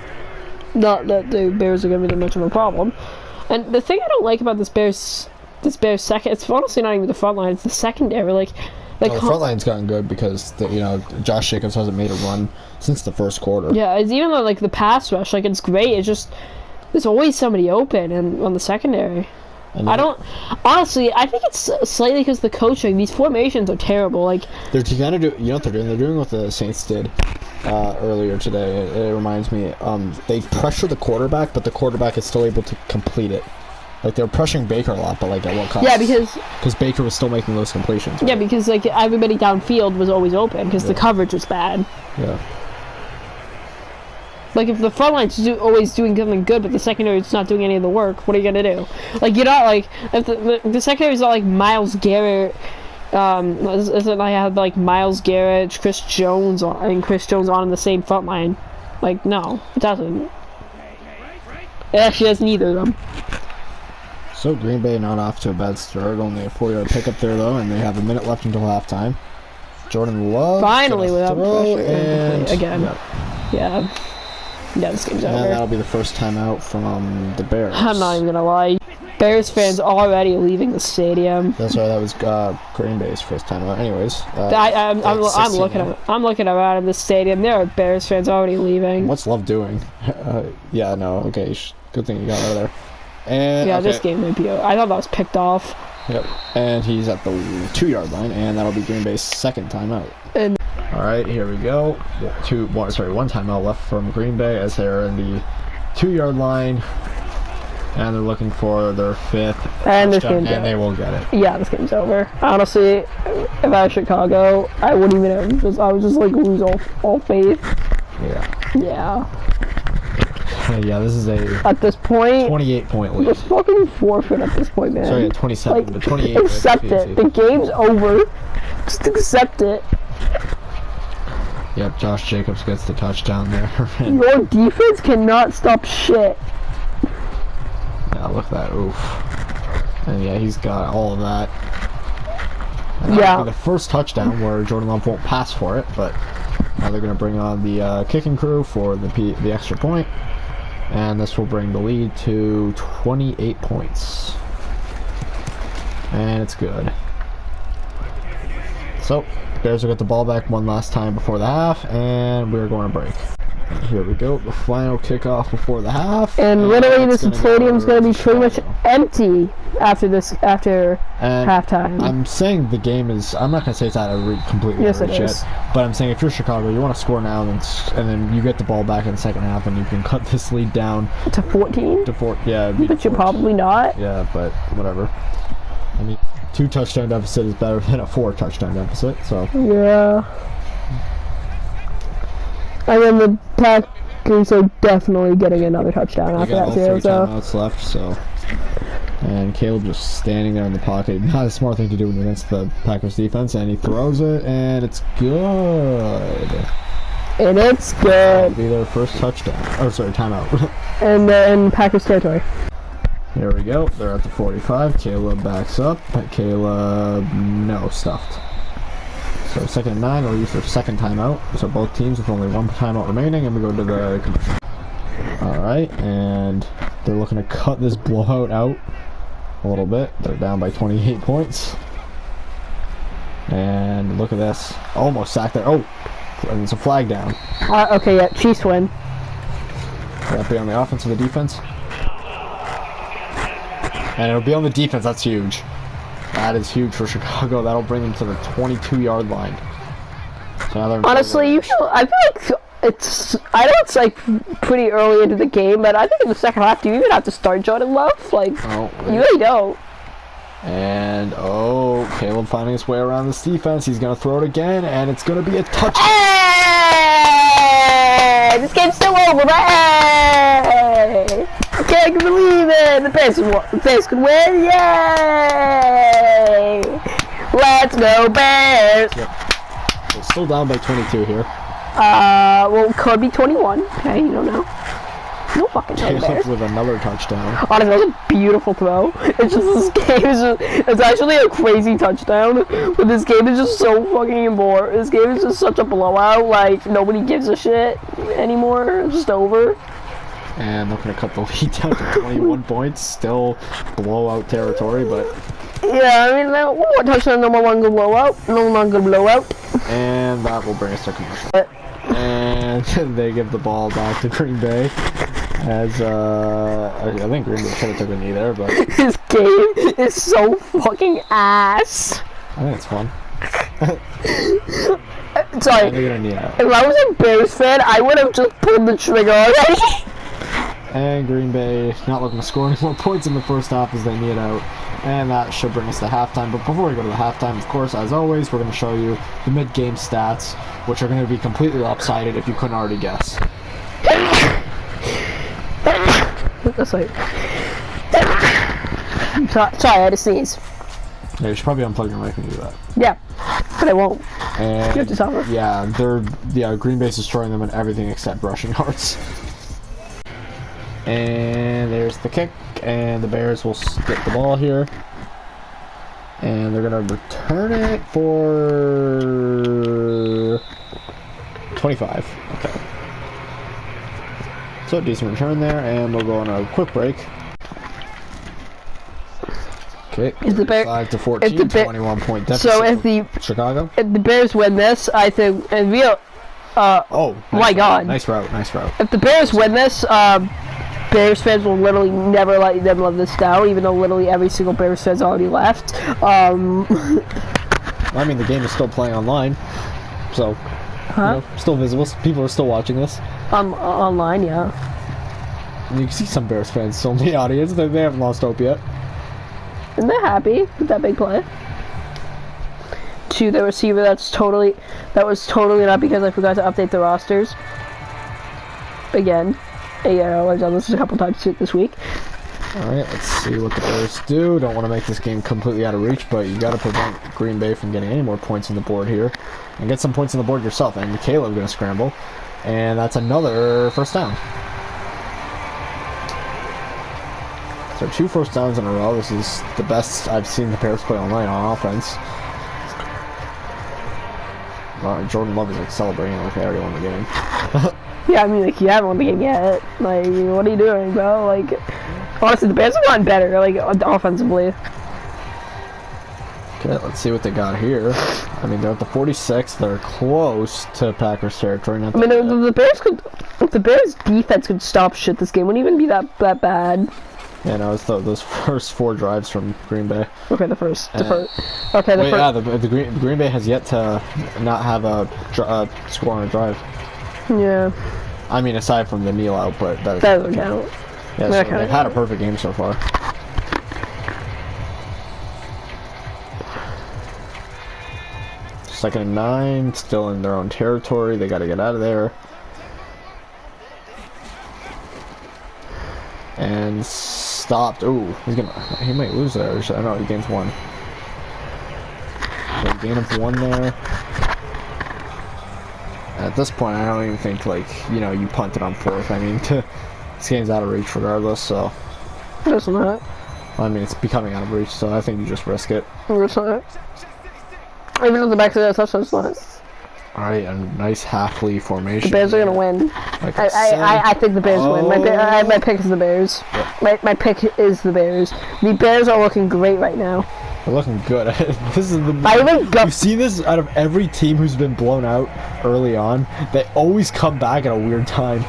Not that the Bears are going to be that much of a problem. And the thing I don't like about this Bears second, it's honestly not even the front line, it's the secondary. Like Well, the front line's gotten good because Josh Jacobs hasn't made a run since the first quarter. yeah, it's even though like the pass rush, like it's great. It's just there's always somebody open and on the secondary. And I don't honestly. I think it's slightly because the coaching. These formations are terrible. Like they're gonna do. You know what they're doing? They're doing what the Saints did earlier today. It reminds me. They pressure the quarterback, but the quarterback is still able to complete it. Like they're pressuring Baker a lot, but like at what cost? yeah, because Baker was still making those completions. Right? yeah, because like everybody downfield was always open because the coverage was bad. Yeah. Like if the front line's always doing something good, but the secondary is not doing any of the work, what are you gonna do? Like you're not like if the secondary is not like Myles Garrett. Isn't I had like Myles Garrett, Chris Jones on in the same front line. Like no, it doesn't. It actually has neither of them. So Green Bay not off to a bad start. Only a 4-yard pickup there though, and they have a minute left until halftime. Jordan Love Finally without pressure and again. Yeah. Yeah, this game's over. And that'll be the first timeout from the Bears. I'm not even gonna lie. Bears fans already leaving the stadium. That's right. That was Green Bay's first time out. Anyways, I'm looking around in the stadium. There are Bears fans already leaving. What's Love doing? Yeah, no. Okay, good thing you got out of there. And yeah, okay. this game might be over. I thought that was picked off. Yep. And he's at the 2-yard line, and that'll be Green Bay's second timeout. And all right, here we go. One timeout left from Green Bay as they're in the 2-yard line, and they're looking for their 5th and this touchdown, game's and they will get it. Yeah, this game's over. Honestly, if I was Chicago, I wouldn't even I would just like lose all faith. Yeah. Yeah. Yeah, this is a At this point, 28-point lead. just fucking forfeit at this point, man. Sorry, at 27, Like, but 28. accept it. The game's over. Just accept it. Yep, Josh Jacobs gets the touchdown there. Your defense cannot stop shit. Yeah, look at that. Oof. And yeah, he's got all of that. And Yeah. that'll be the first touchdown where Jordan Love won't pass for it, but now they're going to bring on the kicking crew for the extra point. And this will bring the lead to 28 points. And it's good. So, Bears will get the ball back one last time before the half, and we're going to break. And here we go, the final kickoff before the half. And literally, this stadium's going to be pretty much empty after halftime. I'm saying the game is, I'm not going to say it's out of completely yes, reach it yet, is. but I'm saying if you're Chicago, you want to score now, and then you get the ball back in the second half, and you can cut this lead down To 14? to 4. Yeah, But you're probably not. Yeah, but whatever. I mean, 2 touchdown deficit is better than a 4 touchdown deficit, so. Yeah. And then the Packers are definitely getting another touchdown They after got that all too. 3 So timeouts left, so. And Caleb just standing there in the pocket. Not a smart thing to do when you're against the Packers defense, and he throws it, and it's good. and it's good. Be their first touchdown. Oh, sorry, timeout. And they're in Packers territory. Here we go. They're at the 45. Caleb backs up. Caleb, no, stuffed. So 2nd and 9, they'll use their second timeout. So both teams with only 1 timeout remaining, and we go to the commercial. Alright, and they're looking to cut this blowout out a little bit. They're down by 28 points. And look at this. Almost sacked there. Oh! And it's a flag down. Okay, yeah, Chiefs win. Will that be on the offense or the defense? And it'll be on the defense. That's huge. That is huge for Chicago. That'll bring them to the 22-yard line. So now they're Honestly, I feel like I know it's like pretty early into the game, but I think in the second half, do you even have to start Jordan Love? Like, you really don't. And Caleb finding his way around this defense. He's gonna throw it again, and it's gonna be a touchdown. Hey! This game's still over, but hey! I can't believe it! The Bears could win! Yay! Let's go Bears! Yep. So still down by 22 here. Well, it could be 21. Okay, you don't know. No fucking know, Bears. With another touchdown. Honestly, that was a beautiful throw. It's just, this game is just, it's actually a crazy touchdown, but this game is just so fucking boring. This game is just such a blowout, like, nobody gives a shit anymore. It's just over. And they're going to cut the lead down to 21 points. Still blowout territory, but... Yeah, I mean, one more touchdown, no more longer blowout. No longer blowout. And that will bring us to commercial. And they give the ball back to Green Bay. As, I think Green Bay should have took a knee there, but... This game is so fucking ass. I think it's fun. Sorry, They're gonna knee out. if I was a Bears fan, I would have just pulled the trigger already. And Green Bay not looking to score any more points in the first half as they knee it out. And that should bring us to halftime. But before we go to the halftime, of course, as always, we're going to show you the mid-game stats, which are going to be completely lopsided if you couldn't already guess. Sorry, I had to sneeze. Yeah, you should probably unplug your mic when you do that. Yeah, but I won't. And You have to tell her. yeah, Green Bay's destroying them in everything except rushing yards. And there's the kick, and the Bears will get the ball here. And they're going to return it for 25. Okay. So, decent return there, and we'll go on a quick break. Okay, Is the Bear- 5 to 14, if the Bear- 21-point deficit So if for the Chicago. Bears win this, I think, and Oh, my nice God. Nice route, nice route. if the Bears win this, Bears fans will literally never let them live this down, even though literally every single Bears fan's already left. I mean, the game is still playing online, so you know, still visible. People are still watching this. Online, yeah. And you can see some Bears fans still in the audience. They haven't lost hope yet. And they're happy with that big play. To the receiver, that was totally not because I forgot to update the rosters. Again. I've done this a couple times this week. Alright, let's see what the Bears do. Don't want to make this game completely out of reach, but you got to prevent Green Bay from getting any more points on the board here. And get some points on the board yourself. And Caleb going to scramble. And that's another first down. So 2 first downs in a row. This is the best I've seen the Bears play online on offense. Jordan Love is like celebrating like they already won the game. Yeah, I mean, like, you haven't won the game yet. Like, what are you doing, bro? Like, honestly, the Bears have gotten better, like, offensively. Okay, let's see what they got here. I mean, they're at the 46. They're close to Packers territory. I mean, the Bears could, if the Bears defense could stop shit this game, wouldn't even be that bad. Yeah, no, it's those first 4 drives from Green Bay. Okay, the first. Okay, the wait, first. yeah, the Green Bay has yet to not have a score on a drive. Yeah. I mean, aside from the kneel out, but that doesn't count. Yeah, so they've had a perfect game so far. Second and 9, still in their own territory. They got to get out of there. And stopped. Ooh, he might lose there. I know he gains 1. So gain of 1 there. At this point, I don't even think, like, you know, you punt it on 4th. I mean, this game's out of reach regardless, so. It's not. I mean, it's becoming out of reach, so I think you just risk it. It's not. Even if the back of the touchdown, it's not. Alright, a nice half-lead formation. The Bears are gonna win. Like I think the Bears win. My pick is the Bears. Yep. My pick is the Bears. The Bears are looking great right now. They're looking good. This is the. You've seen this out of every team who's been blown out early on. They always come back at a weird time.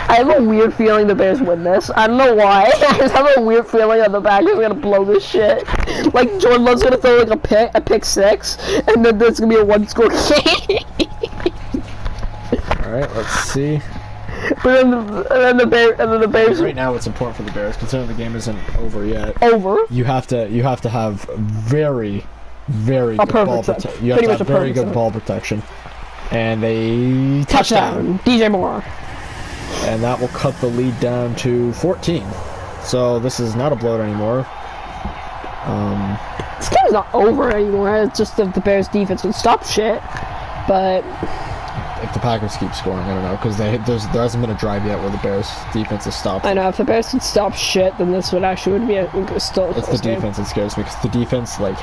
I have a weird feeling the Bears win this. I don't know why. I just have a weird feeling that the Packers are gonna blow this shit. Like Jordan Love's gonna throw like a pick 6, and then there's gonna be a 1-score game. All right, let's see. But then the Bears. Right now, it's important for the Bears, considering the game isn't over yet. Over. You have to have very good ball protection. You have to have very good ball protection. And they touchdown. DJ Moore. And that will cut the lead down to 14. So this is not a blowout anymore. This game is not over anymore. It's just that the Bears defense can stop shit. But if the Packers keep scoring, I don't know, because there hasn't been a drive yet where the Bears defense has stopped. I know, if the Bears could stop shit, then this would be still. It's the defense that scares me, because the defense, like,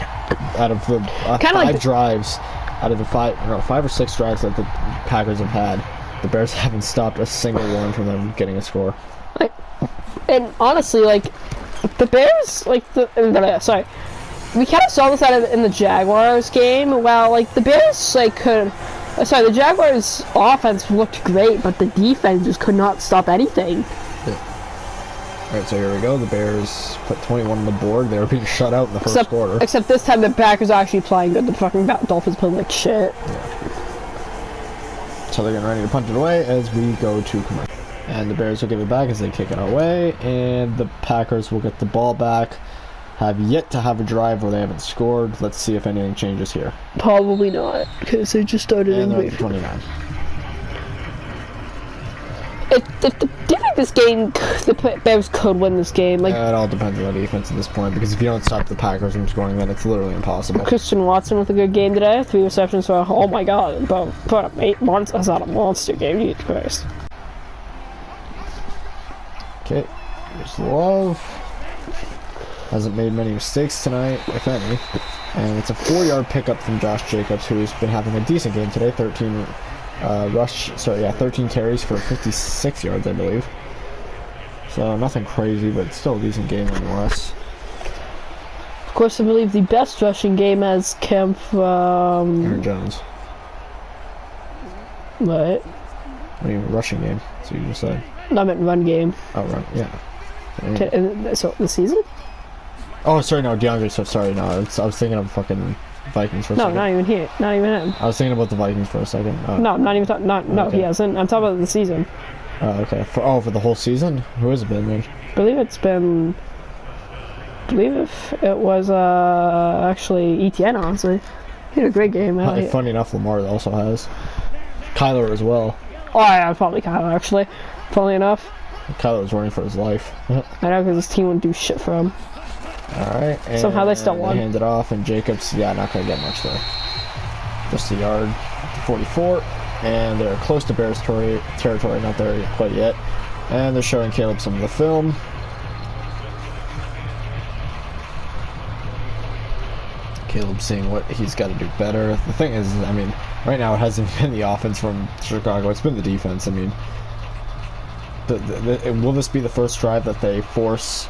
out of the 5 drives, out of the 5 or 6 drives that the Packers have had, the Bears haven't stopped a single one from them getting a score. Like, and honestly, like, the Bears, like, sorry, we kind of saw this in the Jaguars game. Well, like, the Bears, like, the Jaguars' offense looked great, but the defense just could not stop anything. Yeah. Alright, so here we go. The Bears put 21 on the board. They were being shut out in the first quarter. Except this time the Packers are actually playing good. The fucking Dolphins played like shit. Yeah. So they're getting ready to punt it away as we go to commercial. And the Bears will give it back as they kick it away, and the Packers will get the ball back. Have yet to have a drive where they haven't scored. Let's see if anything changes here. Probably not, because they just started in they're at 29. Do you think this game, the Bears could win this game? Like, it all depends on the defense at this point, because if you don't stop the Packers from scoring, then it's literally impossible. Christian Watson with a good game today. 3 receptions for, oh my god, about 8 months. That's not a monster game, Jesus Christ. Okay, here's Love. Hasn't made many mistakes tonight, if any. And it's a 4-yard pickup from Josh Jacobs, who's been having a decent game today. 13 carries for 56 yards, I believe. So nothing crazy, but still a decent game nonetheless. Of course, I believe the best rushing game has come from Aaron Jones. What? I mean, rushing game. That's what you just said. No, I meant run game. Oh, run. Yeah. So the season? Oh, sorry, no, DeAndre Swift. Sorry, no, I was thinking of fucking Vikings for a second. No, not even here. Not even him. I was thinking about the Vikings for a second. Oh. No, not even talking. No, okay. He hasn't. I'm talking about the season. Oh, okay. For the whole season? Who has it been, man? I believe it was actually Etienne. Honestly, he had a great game. Funny enough, Lamar also has. Kyler as well. Oh yeah, probably Kyler actually. Funny enough. Kyler was running for his life. I know, because his team wouldn't do shit for him. Alright, and somehow they still won. They hand it off, and Jacobs, not going to get much there. Just a yard, 44, and they're close to Bears territory, not there quite yet. And they're showing Caleb some of the film. Caleb seeing what he's got to do better. The thing is, I mean, right now it hasn't been the offense from Chicago, it's been the defense. I mean, will this be the first drive that they force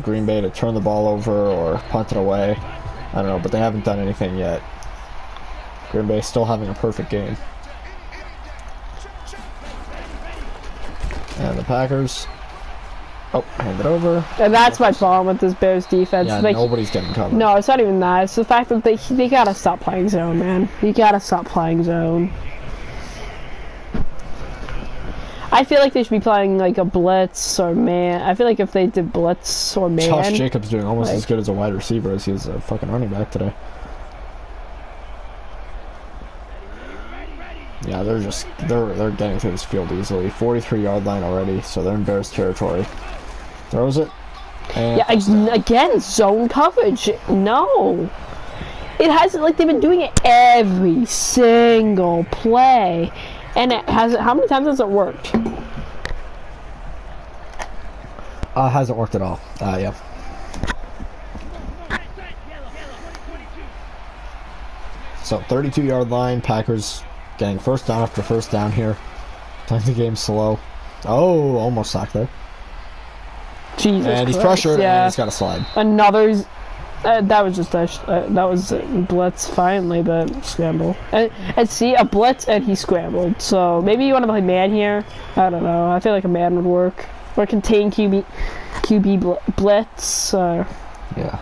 Green Bay to turn the ball over or punt it away? I don't know, but they haven't done anything yet. Green Bay still having a perfect game. And the Packers, hand it over. And that's my problem with this Bears defense. Yeah, like, nobody's getting covered. No, it's not even that. It's the fact that they gotta stop playing zone, man. You gotta stop playing zone. I feel like they should be playing like a blitz or man. I feel like if they did blitz or man. Josh Jacobs doing almost as good as a wide receiver as he is a fucking running back today. Yeah, they're getting through this field easily. 43-yard line already, so they're in Bears territory. Throws it. And yeah, again, zone coverage. No. It hasn't, like, they've been doing it every single play. And it hasn't, how many times has it worked? Hasn't worked at all. Yeah. So 32-yard line, Packers getting first down after first down here. Playing the game slow. Oh, almost sacked there. Jesus and he's Christ, pressured, yeah. and he's got to slide. Another, that was just that was a blitz finally, but scramble. And see, a blitz and he scrambled. So maybe you want to play man here. I don't know. I feel like a man would work, or contain QB blitz. Yeah.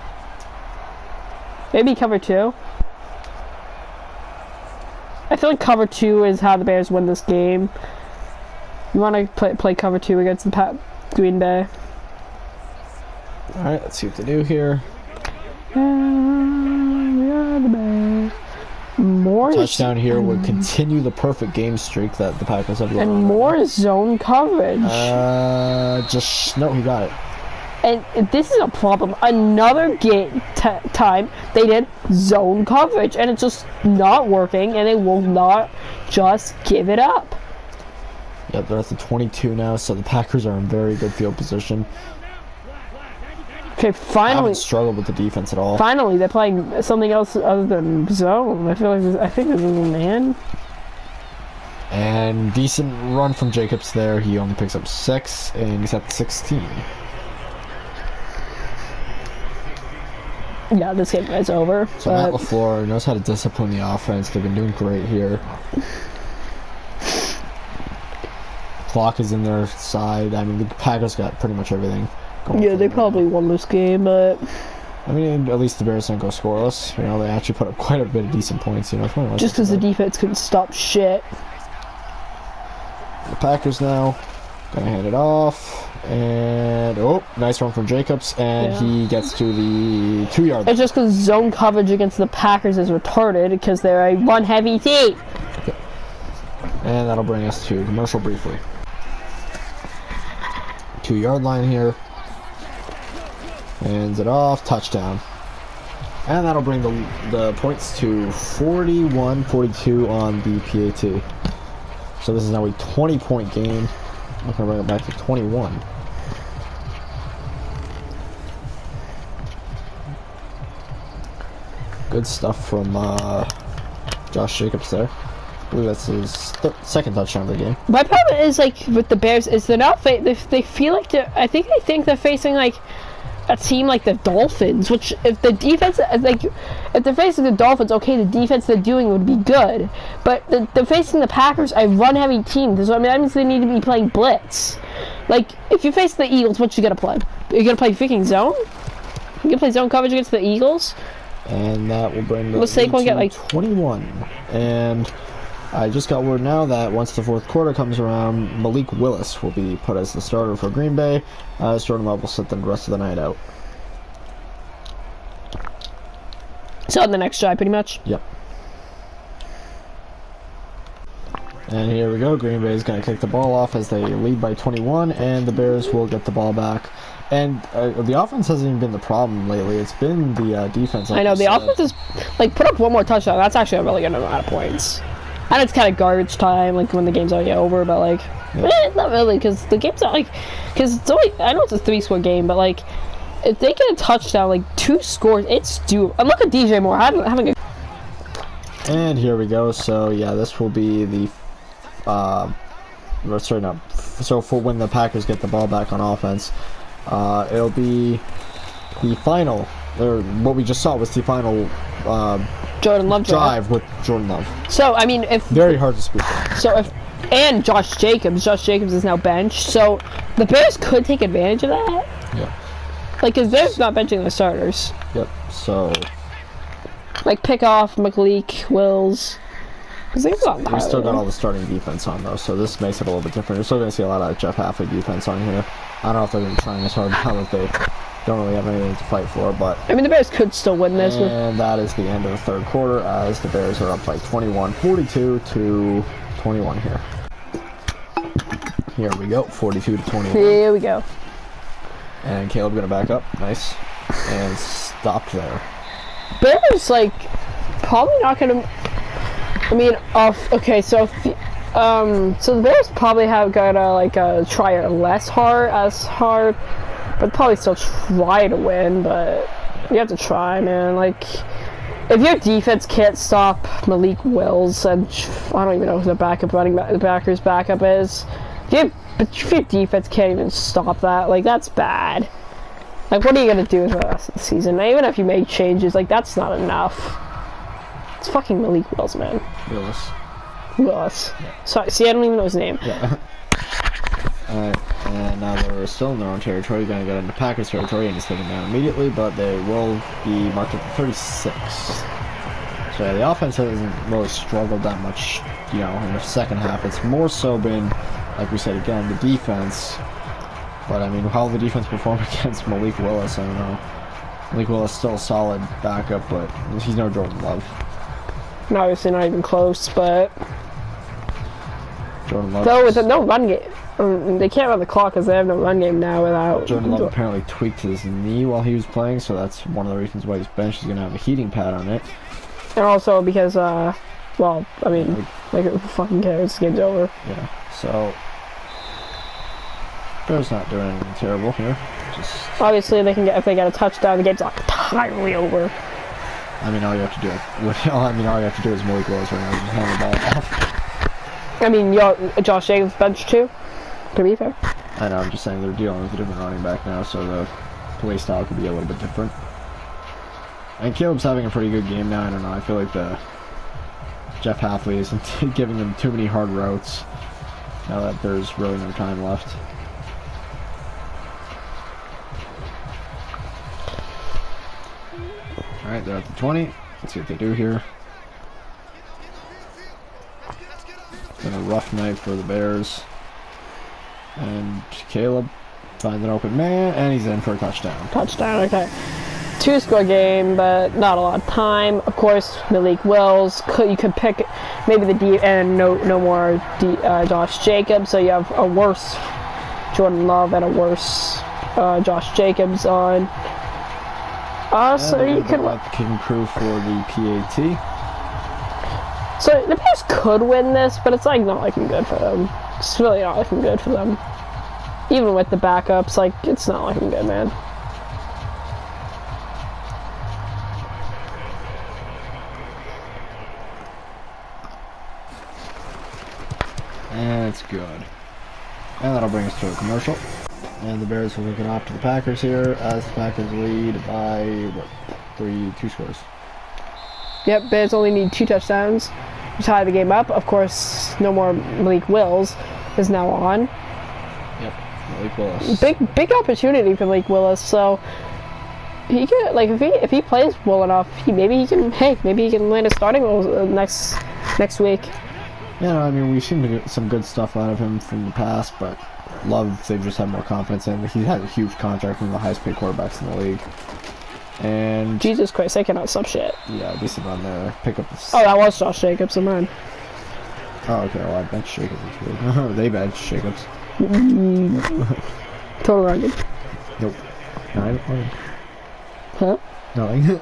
Maybe cover 2. I feel like cover 2 is how the Bears win this game. You want to play cover 2 against the Green Bay. All right, let's see what they do here. More touchdown here would continue the perfect game streak that the Packers have going on. And more zone coverage. No, he got it. And this is a problem. Another time they did zone coverage, and it's just not working, and they will not just give it up. Yep, they're at the 22 now, so the Packers are in very good field position. Okay, finally. Haven't struggled with the defense at all. Finally, they're playing something else other than zone. I think this is a man. And decent run from Jacobs there. He only picks up 6, and he's at the 16. Yeah, this game is over. So Matt LaFleur knows how to discipline the offense. They've been doing great here. Clock is in their side. I mean, the Packers got pretty much everything. Yeah, they probably won this game, but I mean, at least the Bears didn't go scoreless. You know, they actually put up quite a bit of decent points. You know, just because the defense couldn't stop shit. The Packers now gonna hand it off, and nice run from Jacobs, and he gets to the 2-yard line. It's just because zone coverage against the Packers is retarded because they're a run-heavy team. Okay. And that'll bring us to commercial briefly. 2-yard line here. Hands it off, touchdown. And that'll bring the points to 41-42 on the PAT. So this is now a 20-point game. I'm going to bring it back to 21. Good stuff from Josh Jacobs there. I believe that's his second touchdown of the game. My problem is, like, with the Bears is they're not they feel like they think they're facing like a team like the Dolphins, which if the defense, like, if they're facing the Dolphins, okay, the defense they're doing would be good, but they're facing the Packers, a run-heavy team. So I mean, that means they need to be playing blitz. Like, if you face the Eagles, what you gonna play? You're gonna play freaking zone? You gonna play zone coverage against the Eagles? And that will bring the Saquon get like 21. And I just got word now that once the fourth quarter comes around, Malik Willis will be put as the starter for Green Bay. Jordan Love will sit the rest of the night out. So on the next drive, pretty much? Yep. And here we go. Green Bay is going to kick the ball off as they lead by 21, and the Bears will get the ball back. And the offense hasn't even been the problem lately. It's been the defense. I know, the offense is, like, put up one more touchdown. That's actually a really good amount of points. And it's kind of garbage time, like, when the game's already over, but, like, not really, because the game's not, like, because it's only, I know it's a 3-score game, but, like, if they get a touchdown, like 2 scores, it's due. And look at DJ Moore having a. And here we go. So yeah, this will be the sorry, no. So for when the Packers get the ball back on offense, it'll be the final. Or what we just saw was the final Jordan Love drive with Jordan Love. So I mean, if very hard to speak of. So if and Josh Jacobs is now benched, so the Bears could take advantage of that. Yeah. Like, cause Bears not benching the starters. Yep. So. Like pick off McLeek, Wills. Cause they've got we still got all the starting defense on though, so this makes it a little bit different. You're still going to see a lot of Jeff Hafley defense on here. I don't know if they're going to be trying as hard now that they don't really have anything to fight for, but I mean the Bears could still win this. And that is the end of the third quarter as the Bears are up by 42 to 21 here. Here we go, 42 to 21. Here we go. And Caleb going to back up, nice, and stopped there. Bears like probably not gonna. I mean, okay, so so the Bears probably have gotta like try it less hard, but probably still try to win. But you have to try, man. Like, if your defense can't stop Malik Wills, and I don't even know who the Packers' backup is. If your defense can't even stop that, like that's bad. Like, what are you gonna do for the rest of the season? Even if you make changes, like that's not enough. It's fucking Malik Wills, man. Willis. Yeah. Sorry, see, I don't even know his name. Yeah. Alright, and now they're still in their own territory. Gonna get into Packers territory and just take them down immediately, but they will be marked at the 36. So yeah, the offense hasn't really struggled that much, you know, in the second half. It's more so been, like we said again, the defense. But I mean, how the defense performed against Malik Willis, I don't know. Malik Willis still a solid backup, but he's no Jordan Love. And obviously not even close, but Jordan Love. though with no run game, they can't run the clock because they have no run game now without. Jordan Love apparently tweaked his knee while he was playing, so that's one of the reasons why he's benched. He's gonna have a heating pad on it. And also because, well, I mean, like who fucking cares? The game's over. Yeah. So Bears not doing anything terrible here. Just obviously they can get if they get a touchdown, the game's like entirely over. I mean, all you have to do. All you have to do is Malik Willis right now. Just hand the ball off. I mean, Josh Jacobs bench too. To be fair. I know. I'm just saying they're dealing with a different running back now, so the play style could be a little bit different. And Caleb's having a pretty good game now. I don't know. I feel like the Jeff Hafley isn't giving him too many hard routes now that there's really no time left. Alright, they're at the 20. Let's see what they do here. It's been a rough night for the Bears. And Caleb finds an open man, and he's in for a touchdown. Touchdown, okay. 2-score game, but not a lot of time. Of course, Malik Wills. You could pick maybe the D, and no more Josh Jacobs. So you have a worse Jordan Love and a worse Josh Jacobs on. So you could let the kicking crew for the PAT. So the Bears could win this, but it's like not looking good for them. It's really not looking good for them. Even with the backups, like it's not looking good, man. And it's good. And that'll bring us to a commercial. And the Bears will kick it off to the Packers here as the Packers lead by, what, 2 scores. Yep, Bears only need 2 touchdowns to tie the game up. Of course, no more Malik Willis is now on. Yep, Malik Willis. Big opportunity for Malik Willis. So he could, like, if he plays well enough, maybe he can land a starting role next week. Yeah, no, I mean, we've seen some good stuff out of him from the past, but Love, they've just had more confidence in. He has a huge contract, one of the highest paid quarterbacks in the league. And Jesus Christ, they cannot stop shit. yeah, decent run there. Pick up the... Oh, that was Josh Jacobs, a man. Oh, okay, well, I benched Jacobs. They benched Jacobs. Total run. Nope. No, I don't. Huh? Nothing.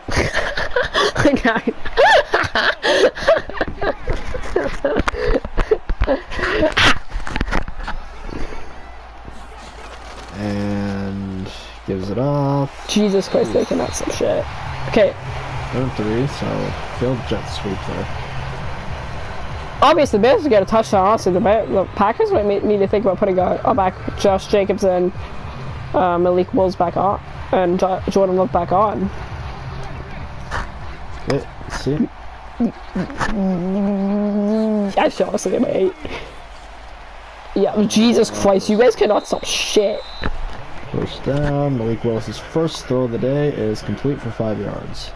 Okay. And gives it off. Jesus Christ, they cannot some shit. Okay. 3, so field jet sweep there. Obviously, the Bears will get a touchdown. Honestly, the Packers might need to think about putting back Josh Jacobs and Malik Willis back on, and Jordan Love back on. Okay, let's see. I should honestly get my 8. Yeah, Jesus Christ, you guys cannot stop shit. First down, Malik Willis' first throw of the day is complete for 5 yards.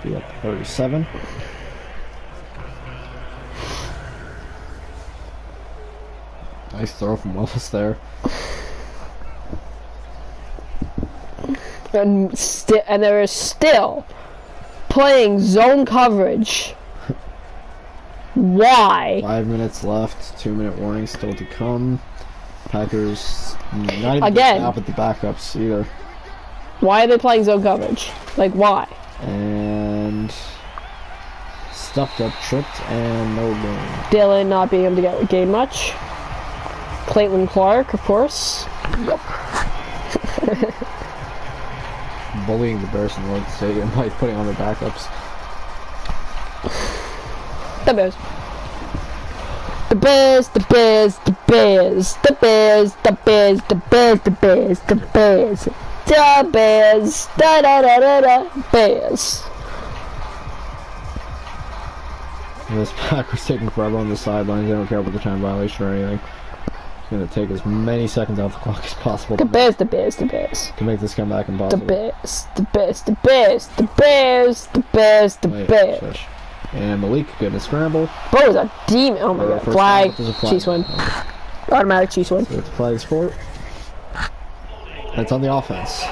Be up 37. Nice throw from Willis there. And there is still playing zone coverage. Why? 5 minutes left, 2-minute warning still to come. Packers not even Again. up at the backups either. Why are they playing zone coverage? Like, why? And stuffed up, tripped, and no gain. Dylan not being able to gain much. Caitlin Clark, of course. Yep. Bullying the Bears in Lloyd Stadium by putting on the backups. The Bears. The Bears, the Bears, the Bears, the Bears, the Bears, the Bears, the Bears, the Bears, the Bears, da da da da da, Bears. And this Packers taking forever on the sidelines. They don't care about the time violation or anything. It's going to take as many seconds off the clock as possible The Bears, the Bears, the Bears. to make this comeback The impossible. Bears, the Bears, the Bears, the Bears, the Bears, the Wait, Bears. shush. And Malik getting a scramble. Bro is a demon. Oh my god. First Flag. down, there's a flag. Chiefs win. Automatic Chiefs win. So it's flags for it. And it's on the offense.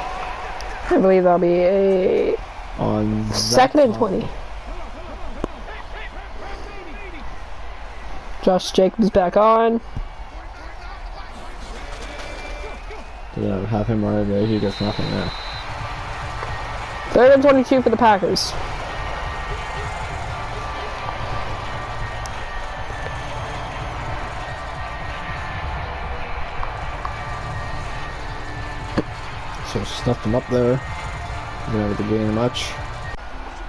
I believe that'll be a On that 2nd and time. 20. Josh Jacobs back on. Yeah, have him right there. He gets nothing there. 3rd and 22 for the Packers. So stuffed him up there. Been able to gain much.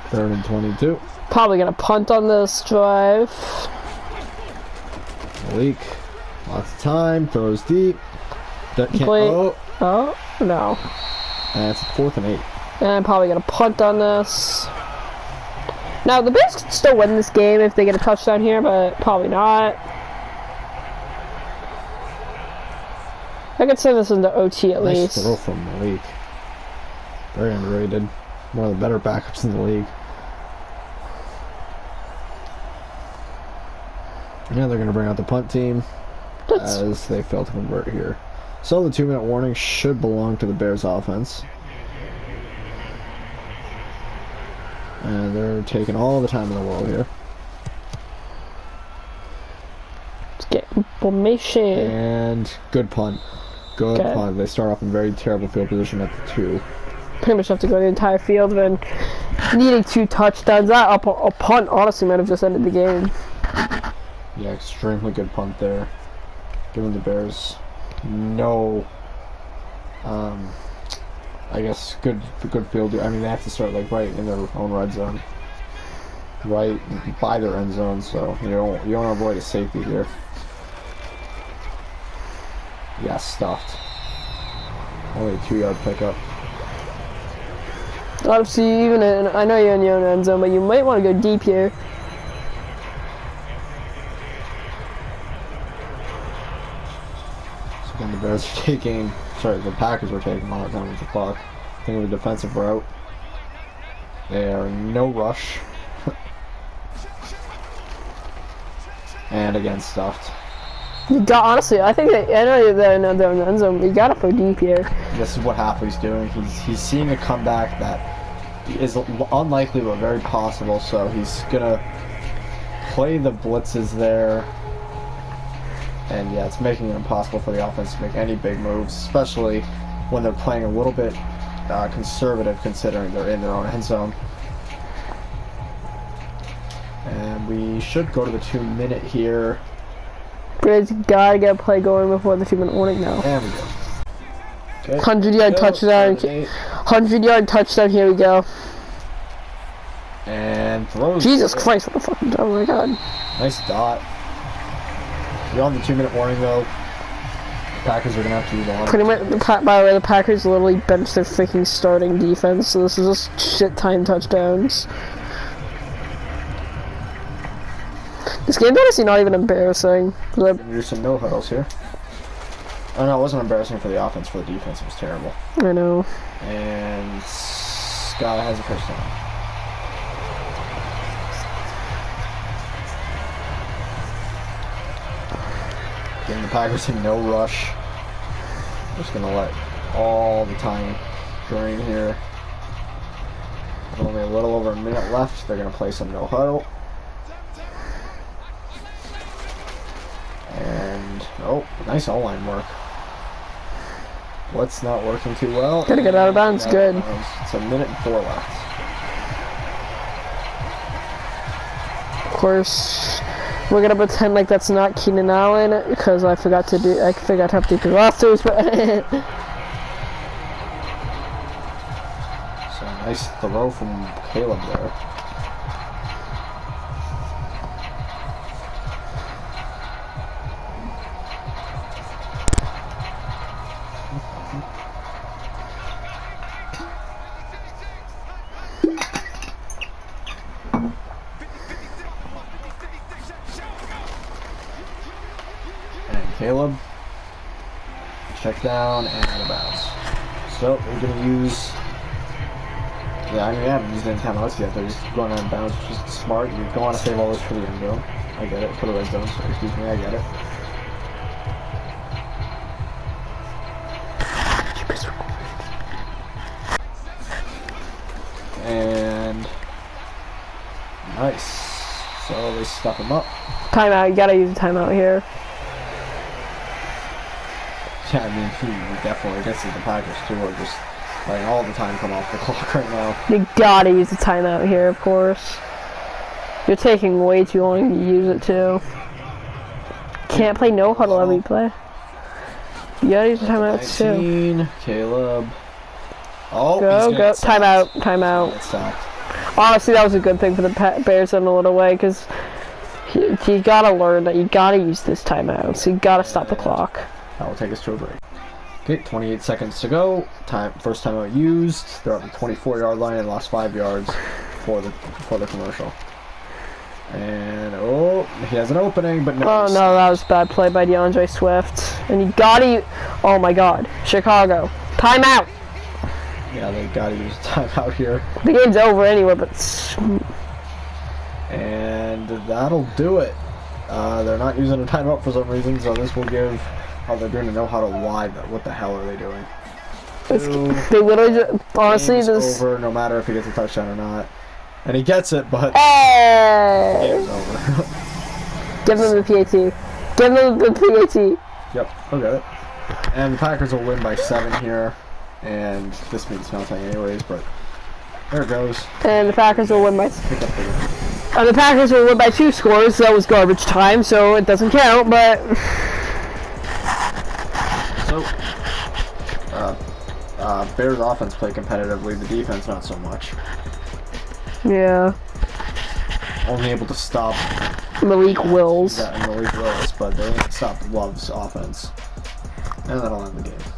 3rd and 22. Probably gonna punt on this drive. Malik. Lots of time. Throws deep. That can't. Complete. Oh. Oh, no. And it's 4th and 8. And I'm probably gonna punt on this. Now, the Bears could still win this game if they get a touchdown here, but probably not. I could send this into OT at Nice least. throw from Malik. Very underrated. One of the better backups in the league. Yeah, they're going to bring out the punt team as they fail to convert here. So the 2-minute warning should belong to the Bears offense. And they're taking all the time in the world here. Let's get information. And good punt. Good Okay. punt. They start off in very terrible field position at the 2. Pretty much have to go the entire field and needing 2 touchdowns. That a punt honestly might have just ended the game. Yeah, extremely good punt there. Giving the Bears no, I guess good field. I mean, they have to start like right in their own red zone, right by their end zone. So you don't avoid a safety here. Yeah, stuffed. Only a 2-yard pickup. Obviously, even I know you're in your own end zone, but you might want to go deep here. So again, the Bears are taking. Sorry, the Packers are taking a lot of time with the clock. Think of a defensive route. They are in no rush. And again, stuffed. Honestly, I think I know they're in their own end zone. You gotta go deep here. This is what Hafley's doing. He's seeing a comeback that is unlikely but very possible. So he's gonna play the blitzes there, and yeah, it's making it impossible for the offense to make any big moves, especially when they're playing a little bit conservative, considering they're in their own end zone. And we should go to the 2-minute here. Bears gotta get a play going before the 2-minute warning now. There we go. Okay. 100-yard touchdown. 100-yard touchdown. Here we go. And throws. Jesus Christ! What the fuck? Oh my God. Nice dot. You're on the 2-minute warning though. Packers are gonna have to move on. Pretty much. By the way, the Packers literally benched their freaking starting defense, so this is just shit time touchdowns. This game's honestly not even embarrassing. We're gonna do some no huddles here. Oh no, it wasn't embarrassing for the offense. For the defense, it was terrible. I know. And Scott has a first down. Getting the Packers in no rush. Just gonna let all the time drain here. With only a little over a minute left. They're gonna play some no huddle. And oh, nice all-line work. What's not working too well? Gotta get out of bounds. Good. It's a minute and 4 left. Of course, we're gonna pretend like that's not Keenan Allen because I forgot to update the rosters. But so nice throw from Caleb there. Caleb, check down and out of bounds. So we're gonna use. Yeah, I mean, I haven't used any timeouts yet. They're just going out of bounds, which is smart. You don't want to save all this for the end zone. I get it. For the red zone. So excuse me, I get it. And nice. So they stuff him up. timeout. You gotta use a timeout here. Yeah, I mean, he definitely gets to the Packers too, or just letting all the time come off the clock right now. You gotta use a timeout here, of course. You're taking way too long to use it too. Can't play no huddle every play. You gotta use a timeout too. Caleb. Oh, go. Timeout. Honestly, that was a good thing for the Bears in a little way, because you gotta learn that you gotta use this timeout, so you gotta stop the clock. That will take us to a break. Okay, 28 seconds to go. First timeout used. They're at the 24-yard line and lost 5 yards for the commercial. And oh, he has an opening, but no. Oh no, that was a bad play by DeAndre Swift. And you gotta. Oh my God, Chicago, timeout. Yeah, they gotta use timeout here. The game's over anyway, but. And that'll do it. They're not using a timeout for some reason, so this will give. Oh, they're doing a no huddle wide. What the hell are they doing? They literally just, honestly, game's this over no matter if he gets a touchdown or not. And he gets it, but hey! game's over. Give them the PAT. Give them the PAT. Yep, I'll get it. And the Packers will win by 7 here. And this means nothing anyways, but there it goes. And the Packers will win by. Pick up the win. And the Packers will win by 2 scores. That was garbage time, so it doesn't count. But. So, Bears offense play competitively, the defense not so much. Yeah. Only able to stop Malik Wills. Malik Willis, but they didn't stop Love's offense. And that'll end the game.